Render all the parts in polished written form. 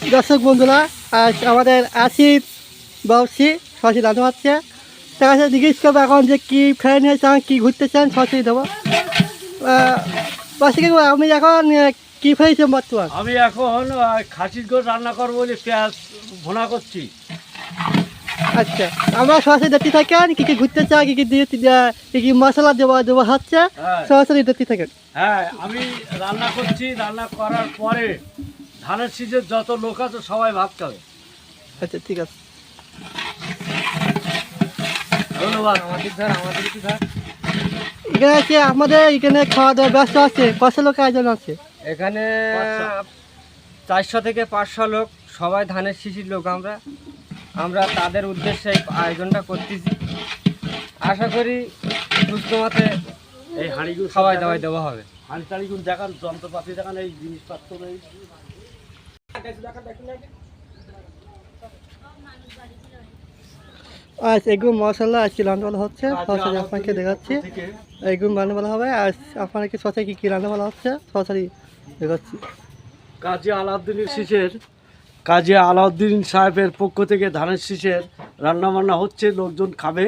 দর্শক বন্ধুরা, আজ আমাদের আসিফ বাউসি সরাসরি রান্না হচ্ছে। তার কাছে জিজ্ঞেস করবো এখন যে কী খেয়ে নিয়ে চান, কী ঘুরতে চান, সরাসরি দেবো। বাসি কাকু, আমি এখন কী ফেলেছেন বর্তমান? আমি এখন খাসির গোশ রান্না করবো বলে পেঁয়াজ ভোনা করছি। আচ্ছা, আমরা সরাসরি দেখতে থাকেন কী কী ঘুরতে চাই, কী কী দিয়ে কী কী মশলা দেবো হচ্ছে, সরাসরি দেখতে থাকেন। হ্যাঁ, আমি রান্না করছি। রান্না করার পরে ধানের শীষের যত লোক আছে সবাই ভাত খাবে। আচ্ছা, ঠিক আছে, ধন্যবাদ। এখানে আছে আমাদের এখানে খাওয়া দাওয়ার ব্যবস্থা আছে। কত লোক আয়োজন আছে এখানে? 400 থেকে 500 লোক, সবাই ধানের শিশির লোক। আমরা তাদের উদ্দেশ্যে এই আয়োজনটা করতেছি। আশা করি সুস্থ মতে এই হাঁড়িগুলো খাওয়াই দাওয়াই দেওয়া হবে। হাঁড়ি টাড়িগুলো দেখান, যন্ত্রপাতি দেখান, এই জিনিসপত্র এই আচ্ছা, এগুলো মশলা আজকে রান্না বলা হচ্ছে, সরাসরি আপনাকে দেখাচ্ছি। এগুলো রান্না বলা হবে। আর আপনাকে সরাসরি কী কী রান্না বলা হচ্ছে সরাসরি দেখাচ্ছি। কাজী আলাউদ্দিন সাহেবের পক্ষ থেকে ধানের শীষের রান্না বান্না হচ্ছে, লোকজন খাবে।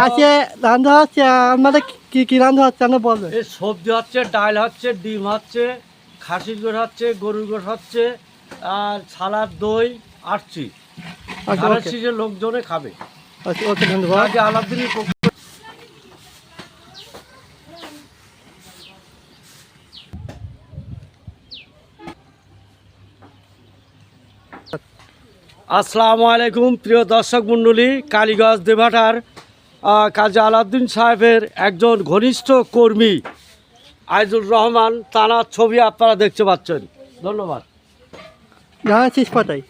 আজকে রান্না হচ্ছে, আমাদের কী কী রান্না হচ্ছে আমরা বলবেন। এই সবজি হচ্ছে, ডাল হচ্ছে, ডিম হচ্ছে, খাসির গোশ হচ্ছে, গরুর গোশ হচ্ছে, আর সালাদ, দই আসছি। আচ্ছা, ধানের ওকে, শীষের লোকজনে খাবে। আচ্ছা, ওকে, ধন্যবাদ। কাজী আলাউদ্দিনের পক্ষ আসসালামু আলাইকুম প্রিয় দর্শক মণ্ডলী। কালীগঞ্জ দেভাটার কাজী আলাউদ্দিন সাহেবের একজন ঘনিষ্ঠ কর্মী আইজুর রহমান, তার ছবি আপনারা দেখতে পাচ্ছেন। ধন্যবাদ। ধানের শীষ পাতাই।